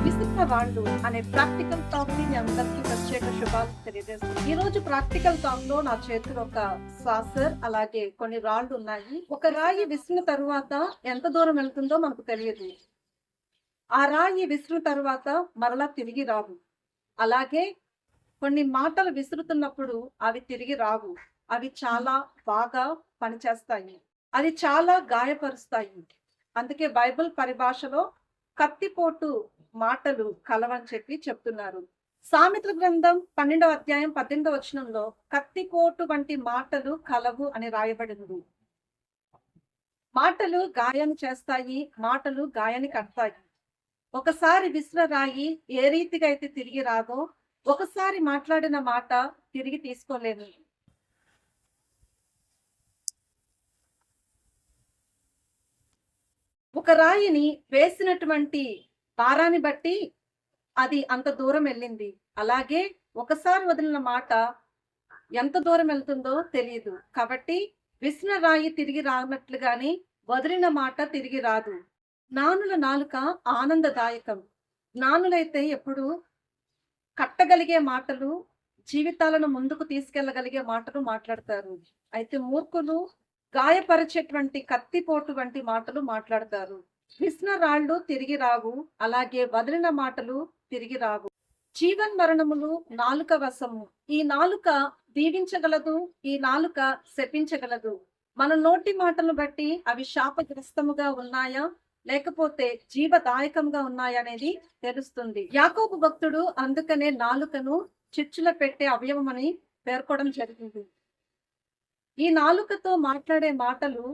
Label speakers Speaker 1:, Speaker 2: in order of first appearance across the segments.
Speaker 1: విసిరిన రాళ్ళు అనే ప్రాక్టికల్ టాక్ ని మీ అందరికీ ప్రత్యేక శుభాలు తెలియజేస్తాను. ఈ రోజు ప్రాక్టికల్ టాక్ లో నా చేతిలో ఒక సాసర్ అలాగే కొన్ని రాళ్ళు ఉన్నాయి. ఒక రాయి విసిరిన తరువాత ఎంత దూరం వెళ్తుందో మనకు తెలియదు. ఆ రాయి విసిరిన తరువాత మరలా తిరిగి రావు. అలాగే కొన్ని మాటలు విసురుతున్నప్పుడు అవి తిరిగి రావు. అవి చాలా బాగా పనిచేస్తాయి. అది చాలా గాయపరుస్తాయి. అందుకే బైబిల్ పరిభాషలో కత్తిపోటు మాటలు కలవని చెప్పి చెప్తున్నారు. సామెతల గ్రంథం 12వ అధ్యాయం 18వ వచనంలో కత్తిపోటు వంటి మాటలు కలవు అని రాయబడింది. మాటలు గాయాన్ని చేస్తాయి, మాటలు గాయాన్ని కడతాయి. ఒకసారి విసిర రాయి ఏ రీతిగా అయితే తిరిగి రాదో, ఒకసారి మాట్లాడిన మాట తిరిగి తీసుకోలేము. ఒక రాయిని వేసినటువంటి భారాన్ని బట్టి అది అంత దూరం వెళ్ళింది. అలాగే ఒకసారి వదిలిన మాట ఎంత దూరం వెళ్తుందో తెలియదు. కాబట్టి విసిన రాయి తిరిగి రానట్లుగాని వదిలిన మాట తిరిగి రాదు. జ్ఞానుల నాలుక ఆనందదాయకం. జ్ఞానులైతే ఎప్పుడు కట్టగలిగే మాటలు, జీవితాలను ముందుకు తీసుకెళ్లగలిగే మాటలు మాట్లాడతారు. అయితే మూర్ఖులు గాయపరిచేటువంటి కత్తిపోటు వంటి మాటలు మాట్లాడతారు. విసిన రాళ్ళు తిరిగి రావు, అలాగే వదిలిన మాటలు తిరిగి రావు. జీవన్ మరణములు నాలుక వశము. ఈ నాలుక దీవించగలదు, ఈ నాలుక శపించగలదు. మన నోటి మాటలను బట్టి అవి శాపగ్రస్తముగా ఉన్నాయా లేకపోతే జీవదాయకంగా ఉన్నాయా అనేది తెలుస్తుంది. యాకోబు భక్తుడు అందుకనే నాలుకను చిచ్చుల పెట్టే అవయవమని పేర్కొనడం జరిగింది. ఈ నాలుకతో మాట్లాడే మాటలు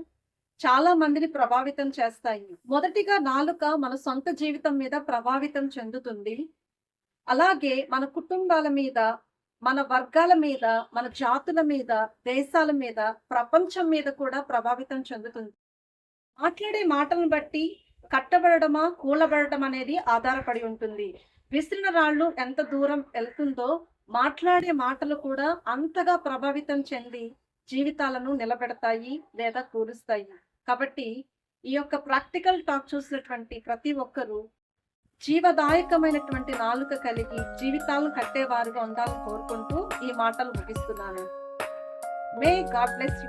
Speaker 1: చాలా మందిని ప్రభావితం చేస్తాయి. మొదటిగా నాలుక మన సొంత జీవితం మీద ప్రభావితం చెందుతుంది. అలాగే మన కుటుంబాల మీద, మన వర్గాల మీద, మన జాతుల మీద, దేశాల మీద, ప్రపంచం మీద కూడా ప్రభావితం చెందుతుంది. మాట్లాడే మాటలను బట్టి కట్టబడమా కూలబడటం అనేది ఆధారపడి ఉంటుంది. విసిరిన రాళ్ళు ఎంత దూరం వెళ్తుందో మాట్లాడే మాటలు కూడా అంతగా ప్రభావితం చెంది జీవితాలను నిలబెడతాయి లేదా కూలుస్తాయి. కాబట్టి ఈ యొక్క ప్రాక్టికల్ టాక్ చూసినటువంటి ప్రతి ఒక్కరూ జీవదాయకమైనటువంటి నాలుక కలిగి జీవితాలను కట్టేవారుగా ఉండాలని కోరుకుంటూ ఈ మాటలు ముగిస్తున్నాను. May God bless you.